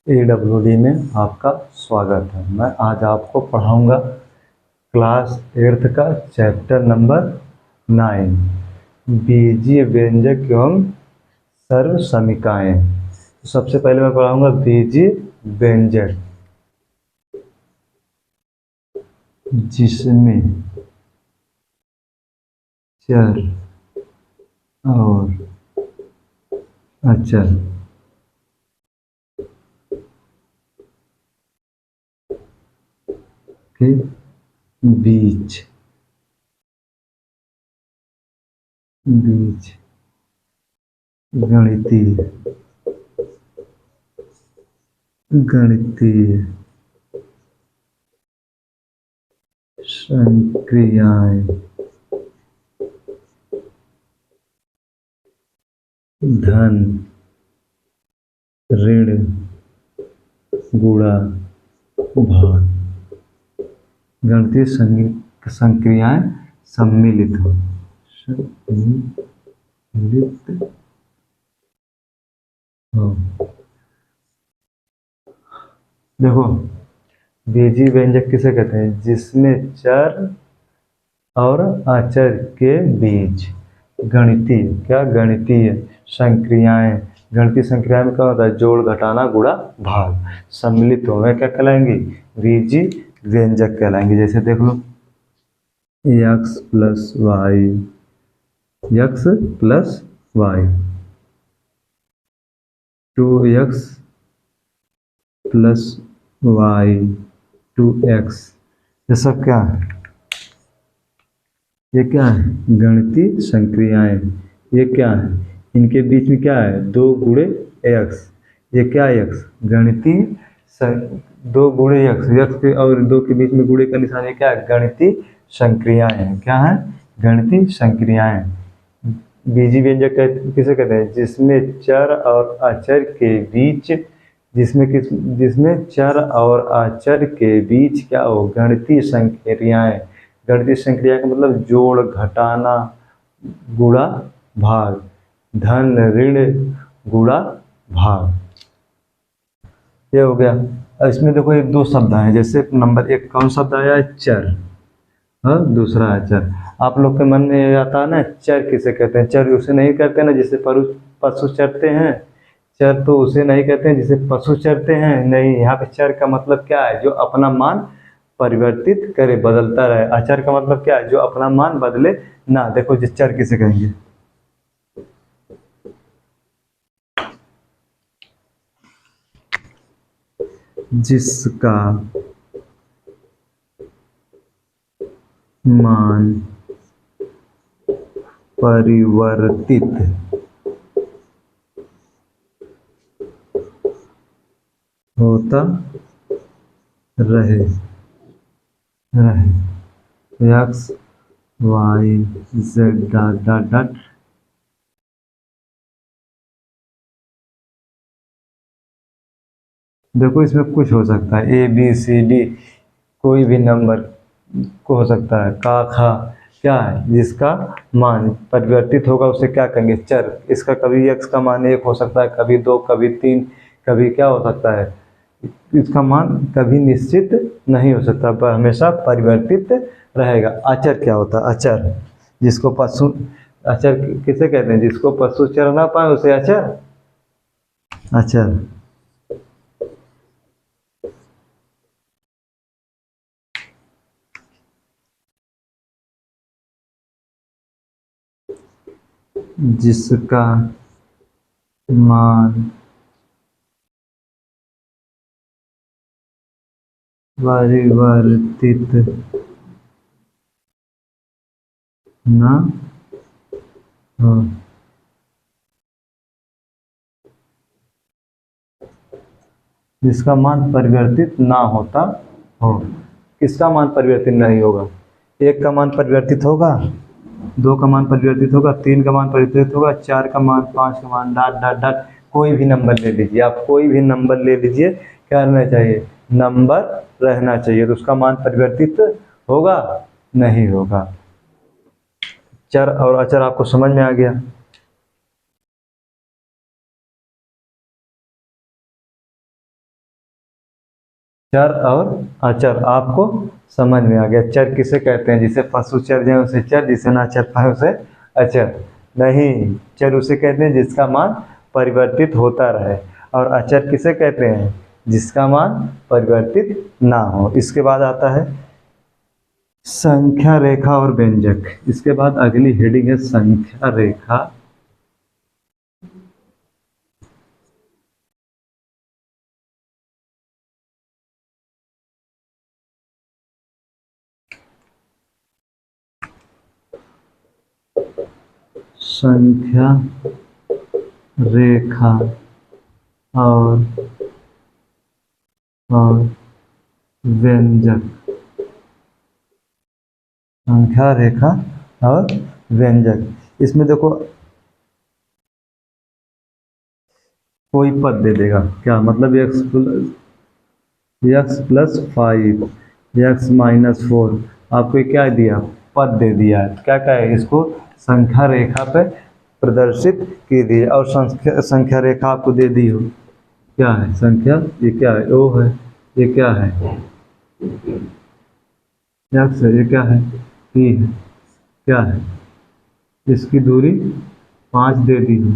AWD में आपका स्वागत है। मैं आज आपको पढ़ाऊंगा क्लास 8th का चैप्टर नंबर 9 बीजीय व्यंजक एवं सर्वसमिकाएँ। तो सबसे पहले मैं पढ़ाऊंगा बीजीय व्यंजक, जिसमें चर और अचर के बीच गणितीय संक्रियाएं धन, ऋण, गुणा, भाग। गणितीय संक्रियाएं सम्मिलित हो देखो, बीजीय व्यंजक किसे कहते हैं? जिसमें चर और अचर के बीच गणितीय संक्रियाएं। गणितीय संक्रिया में क्या होता है? जोड़, घटाना, गुणा, भाग सम्मिलित हो गए, क्या कहलाएंगी? बीजीय व्यंजक कहलाएंगे। जैसे देख लो, x plus y 2x plus y 2x, ये सब क्या है? ये क्या है? गणितीय संक्रियाएं। ये क्या है? इनके बीच में क्या है? 2 गुणे x। ये क्या है? x गणितीय 2 गुणे x के और 2 के बीच में गुणे का निशान, ये क्या है? गणितीय संक्रियाएं हैं। क्या है? गणितीय संक्रियाएं। बीजीय व्यंजक किसे कहते हैं? जिसमें चर और अचर के बीच जिसमें चर और अचर के बीच क्या हो? गणितीय संक्रियाएं। गणितीय संक्रिया का मतलब जोड़, घटाना, गुणा, भाग, धन, ऋण, गुणा, भाग। ये हो गया। अब इसमें देखो, एक 2 शब्द आए। जैसे नंबर 1 कौन शब्द आया है? चर, हाँ, दूसरा है चर। आप लोग के मन में ये आता है ना, चर किसे कहते हैं? चर उसे नहीं कहते ना जिसे पशु चरते हैं। चर तो उसे नहीं कहते हैं जिसे पशु चरते हैं। नहीं, यहाँ पे चर का मतलब क्या है? जो अपना मान परिवर्तित करे, बदलता रहे। अचर का मतलब क्या है? जो अपना मान बदले ना। देखो, जिस चर किसे कहेंगे? जिसका मान परिवर्तित होता रहे x y z dot dot dot. देखो, इसमें कुछ हो सकता है, ए बी सी डी, कोई भी नंबर को हो सकता है। का खा क्या है? जिसका मान परिवर्तित होगा उसे क्या कहेंगे? चर। इसका कभी x का मान 1 हो सकता है, कभी 2, कभी 3, कभी क्या हो सकता है? इसका मान कभी निश्चित नहीं हो सकता, पर हमेशा परिवर्तित रहेगा। अचर क्या होता है? अचर जिसको पशु अचर किसे कहते हैं? जिसको पशु चर ना पाए उसे अचर। जिसका मान परिवर्तित ना हो। जिसका मान परिवर्तित ना होता हो। किसका मान परिवर्तित नहीं होगा? 1 का मान परिवर्तित होगा, 2 का मान परिवर्तित होगा, 3 का मान परिवर्तित होगा, 4 का मान, 5 का मान, डॉट डॉट डॉट। कोई भी नंबर ले लीजिए आप, कोई भी नंबर ले लीजिए, क्या रहना चाहिए? नंबर रहना चाहिए। तो उसका मान परिवर्तित होगा? नहीं होगा। चर और अचर आपको समझ में आ गया। चर और अचर आपको समझ में आ गया। चर किसे कहते हैं? जिसे पशु चर जाए उसे चर, जिसे ना चर पाए उसे अचर। नहीं, चर उसे कहते हैं जिसका मान परिवर्तित होता रहे, और अचर किसे कहते हैं? जिसका मान परिवर्तित ना हो। इसके बाद आता है संख्या रेखा और व्यंजक। इसके बाद अगली हेडिंग है संख्या रेखा संख्या रेखा और व्यंजक। संख्या रेखा और व्यंजक। इसमें देखो कोई पद दे देगा, क्या मतलब x+5 x-4 आपको क्या दिया? पद दे दिया है। क्या है? इसको संख्या रेखा पे प्रदर्शित कीजिए, और संख्या रेखा आपको दे दी हो। क्या है संख्या? ये क्या है? ओ है। ये क्या है? x है। ये क्या है? p है। क्या है? इसकी दूरी 5 दे दी हो।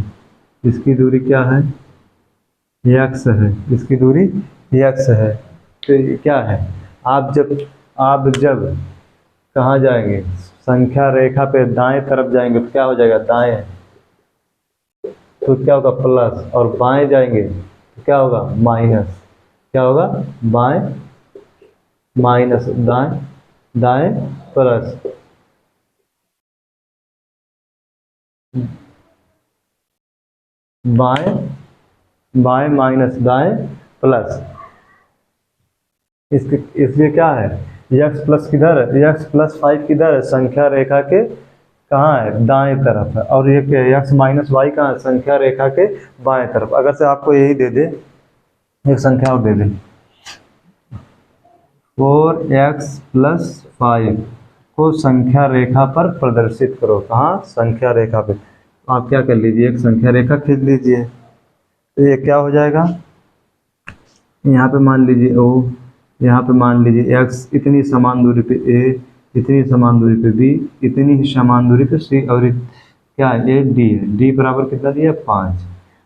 इसकी दूरी क्या है? x है। इसकी दूरी x है। तो ये क्या है? आप जब कहाँ जाएंगे? संख्या रेखा पे दाएं तरफ जाएंगे तो क्या हो जाएगा? दाएं तो क्या होगा? प्लस, और बाएं जाएंगे तो क्या होगा? माइनस। क्या होगा? बाएं माइनस, दाएं दाएं प्लस। बाएं बाएं माइनस, दाएं प्लस। इसलिए क्या है? x प्लस किधर है? x+5 किधर है? संख्या रेखा के कहाँ है? दाएं तरफ है। और ये क्या है? x-y कहाँ है? संख्या रेखा के बाएं तरफ। अगर से आपको यही दे दे, एक संख्या और दे दे, 4x+5 को संख्या रेखा पर प्रदर्शित करो। कहाँ? संख्या रेखा पे। आप क्या कर लीजिए? एक संख्या रेखा खींच लीजिए। तो ये क्या हो जाएगा? यहाँ पे मान लीजिए O, यहाँ पे मान लीजिए x, इतनी समान दूरी पे A, इतनी समान दूरी पे B, इतनी ही समान दूरी पे C, और क्या है? ये D है। D बराबर कितना दिया? 5।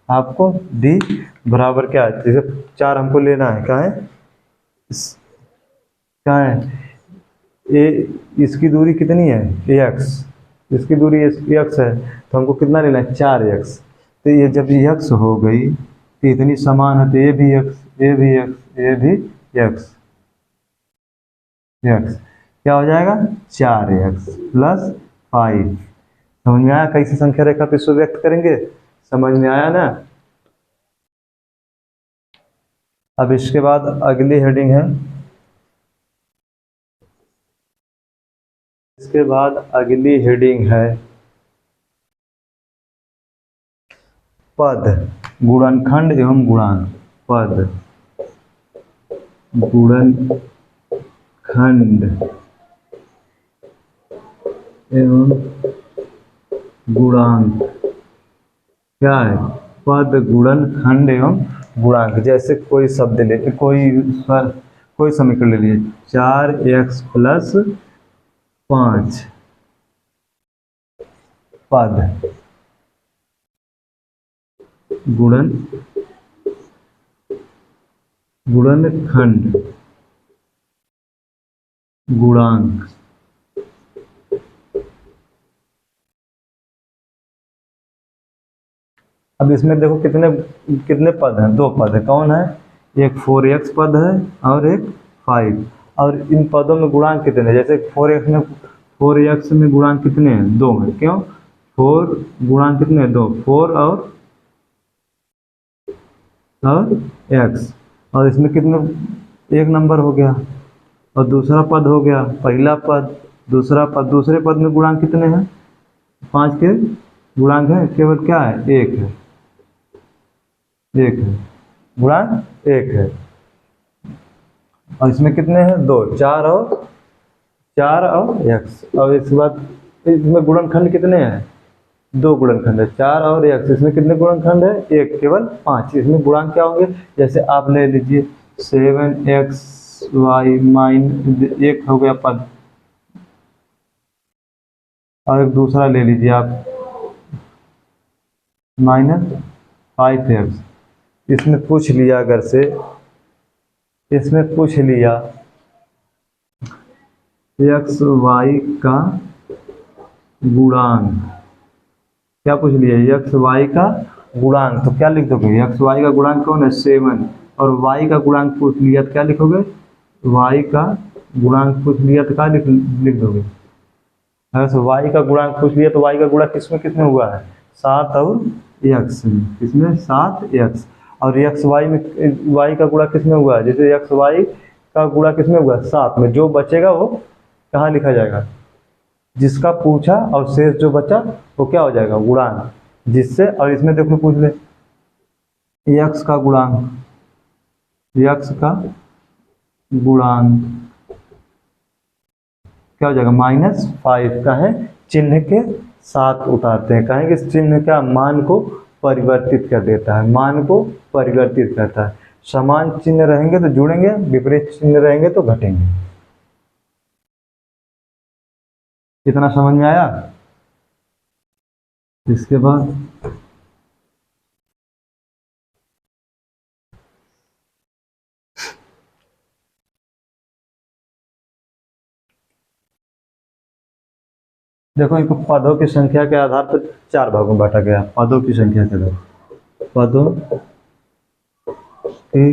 आपको D बराबर क्या है? जैसे 4 हमको लेना है। क्या है? क्या है? इसकी दूरी कितनी है? x। इसकी दूरी x है, तो हमको कितना लेना है? 4x। तो ये जब x हो गई तो इतनी समान है, तो ये भी x, ये भी x, ये भी x। क्या हो जाएगा? 4x+5। समझ में आया कैसे संख्या रेखा पे इसको व्यक्त करेंगे? समझ में आया ना? अब इसके बाद अगली हेडिंग है, इसके बाद अगली हेडिंग है पद, गुणनखंड एवं गुणांक। पद, गुणनखंड एवं गुणांक। क्या है? पद, गुणनखंड एवं गुणांक। जैसे कोई शब्द ले, कोई समीकरण ले लीजिए, 4x+5 पद गुणनखंड गुणांक। अब इसमें देखो कितने कितने पद हैं? 2 पद है। कौन है? एक 4x पद है और एक 5। और इन पदों में गुणांक कितने? जैसे 4x में गुणांक कितने हैं? 2 हैं। क्यों? 4 गुणांक कितने हैं? 2। 4 और x। और इसमें कितने? 1 नंबर हो गया, और दूसरा पद हो गया पहला पद, दूसरा पद। दूसरे पद में गुणांक कितने हैं? 5 के गुणांक है केवल क्या है? 1 है। 1 है, गुणांक 1 है। और इसमें कितने हैं? 2, 4 और x। और इसके बाद इसमें गुणनखंड कितने हैं? 2 गुणनखंड है, 4 और x। इसमें कितने गुणनखंड है? 1, केवल 5। इसमें गुणांक क्या होंगे? जैसे आप ले लीजिए 7x वाई माइन एक हो गया पद, और एक दूसरा ले लीजिए आप -5x। इसमें पूछ लिया अगर से, इसमें पूछ लिया एक्स वाई का गुणांक, क्या पूछ लिया एक्स वाई का गुणांक, तो क्या लिख दोगे, एक्स वाई का गुणांक कौन है 7, और वाई का गुणांक पूछ लिया तो क्या लिखोगे, वाई का गुणांक पूछ लिया तो क्या लिख दोगे, अगर से वाई का गुणांक पूछ लिया तो वाई का गुणा किसमें किसमें हुआ है 7 और एक्स में, इसमें 7x, और एक्स वाई में वाई का गुणा किसमें हुआ है, जैसे एक्स वाई का गुणा किसमें हुआ 7 में, जो बचेगा वो कहाँ लिखा जाएगा, जिसका पूछा और शेष जो बचा वो क्या हो जाएगा गुणांक, जिससे, और इसमें देखो पूछ ले एक्स का गुणांक, एक्स का गुणांक क्या हो जाएगा -5 का है, चिन्ह के साथ उतारते हैं, कहेंगे चिन्ह का मान को परिवर्तित कर देता है, मान को परिवर्तित करता है, समान चिन्ह रहेंगे तो जुड़ेंगे, विपरीत चिन्ह रहेंगे तो घटेंगे। कितना समझ में आया। इसके बाद देखो इनको पदों की संख्या के आधार पर 4 भागों में बांटा गया, पदों की संख्या के आधार, पदों की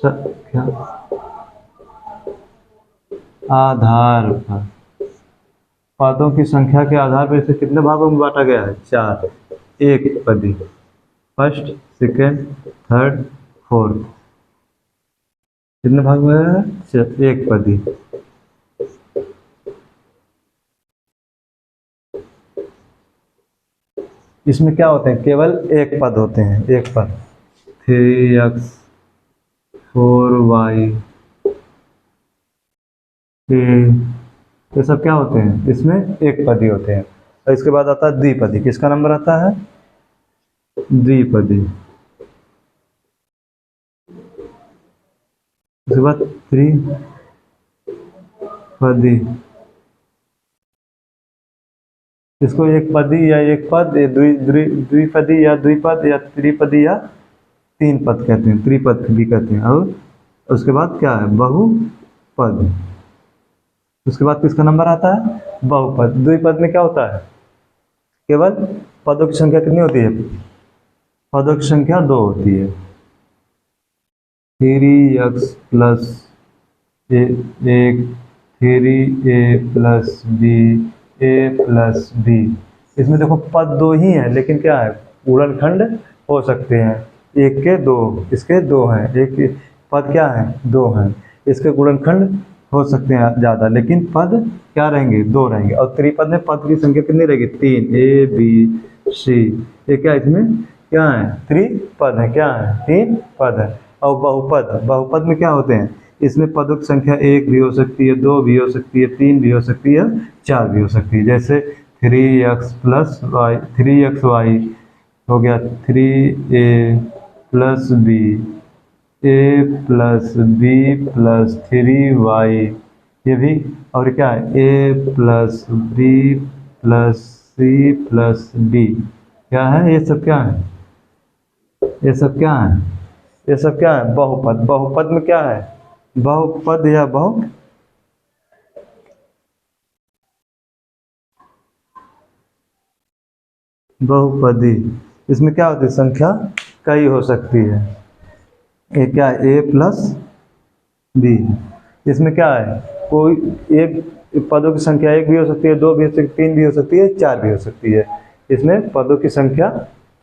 संख्या आधार पर, पदों की संख्या के आधार पर इसे कितने भागों में बांटा गया है 4, एक पदी, फर्स्ट सेकेंड थर्ड फोर्थ, कितने भाग में है एक पदी। इसमें क्या होते हैं, केवल एक पद होते हैं, एक पद 3x 4y ये सब क्या होते हैं, इसमें एक पदी होते हैं। और इसके बाद आता है द्विपदी, किसका नंबर आता है द्विपदी, उसके बाद त्रिपदी, इसको एक पदी या एक पद, द्विपदी या द्विपद या त्रिपदी या तीन पद कहते हैं, त्रिपद भी कहते हैं। और उसके बाद क्या है बहुपद, उसके बाद किसका नंबर आता है बहुपद। द्विपद में क्या होता है, केवल पदों की संख्या कितनी होती है, पदों की संख्या 2 होती है, 3x प्लस एक 3a plus B A plus B. इसमें देखो पद 2 ही हैं, लेकिन क्या है गुणनखंड हो सकते हैं, एक के 2, इसके 2 हैं, एक पद क्या है 2 हैं, इसके गुणनखंड हो सकते हैं ज़्यादा, लेकिन पद क्या रहेंगे 2 रहेंगे। और त्रिपद में पद की संख्या कितनी रहेगी 3 ए बी सी, ये क्या इसमें क्या है त्रिपद है, क्या है 3 पद है। और बहुपद, बहुपद में क्या होते हैं, इसमें पदों की संख्या 1 भी हो सकती है, 2 भी हो सकती है, 3 भी हो सकती है, 4 भी हो सकती है। जैसे 3x प्लस वाई, 3xy हो गया 3a plus B A plus B plus 3y, ये भी, और क्या है A plus B plus C plus D, क्या है ये सब क्या है, ये सब क्या है, ये सब क्या है बहुपद। बहुपद में क्या है बहुपद या बहुपदी, इसमें क्या होती है संख्या कई हो सकती है, ये क्या है ए प्लस बी, इसमें क्या है कोई एक पदों की संख्या 1 भी हो सकती है, 2 भी हो सकती है, 3 भी हो सकती है, 4 भी हो सकती है। इसमें पदों की संख्या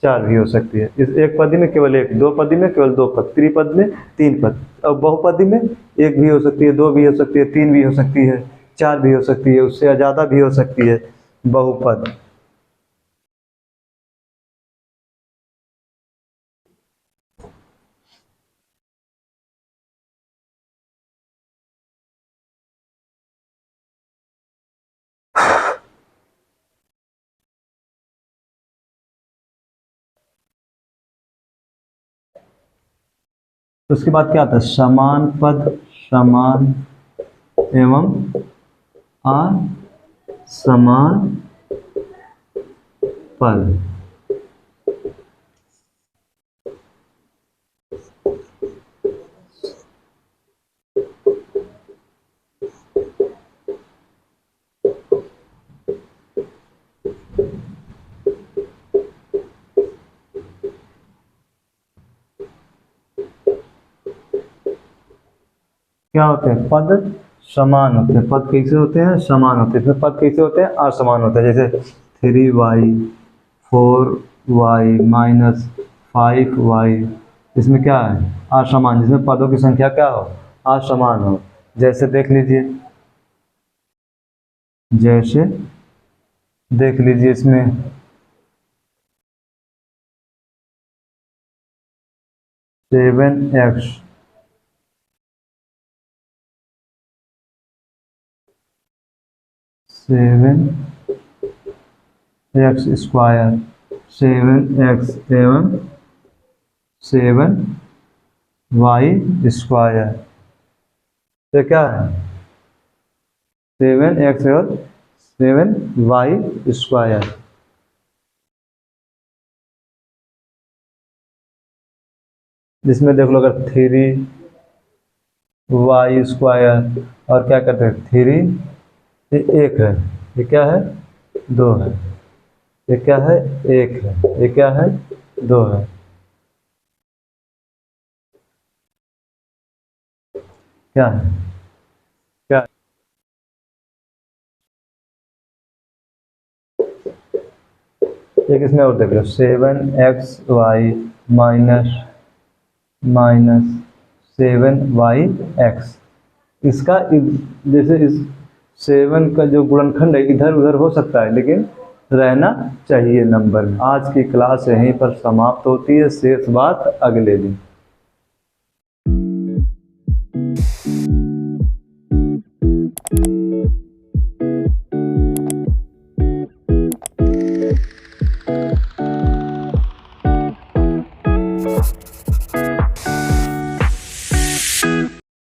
4 भी हो सकती है। इस एक पदी में केवल 1, दो पदी में केवल 2 पद, त्रिपद में 3 पद, और बहुपदी में 1 भी हो सकती है, 2 भी हो सकती है, 3 भी हो सकती है, 4 भी हो सकती है, उससे ज़्यादा भी हो सकती है बहुपद। तो उसके बाद क्या आता है, समान पद, समान एवं असमान पद। क्या होते हैं, पद समान होते हैं। पद कैसे होते हैं, समान होते हैं। इसमें पद कैसे होते हैं, असमान होते हैं। जैसे 3y 4y माइनस 5y, इसमें क्या है, असमान, जिसमें पदों की संख्या क्या हो, असमान हो। जैसे देख लीजिए, जैसे देख लीजिए इसमें 7x 7x स्क्वायर, 7x एवं 7y स्क्वायर, तो क्या है 7x और 7y स्क्वायर। जिसमें देख लो, अगर 3y स्क्वायर और क्या करते हैं 3, ये 1 है, ये क्या है 2 है, ये क्या है 1 है, ये क्या है 2 है। क्या है, क्या है? एक इसमें और देख लो, 7xy माइनस 7y x। इसका जैसे इस 7 का जो गुणनखंड है इधर उधर हो सकता है, लेकिन रहना चाहिए नंबर में। आज की क्लास यहीं पर समाप्त होती है, शेष बात अगले दिन।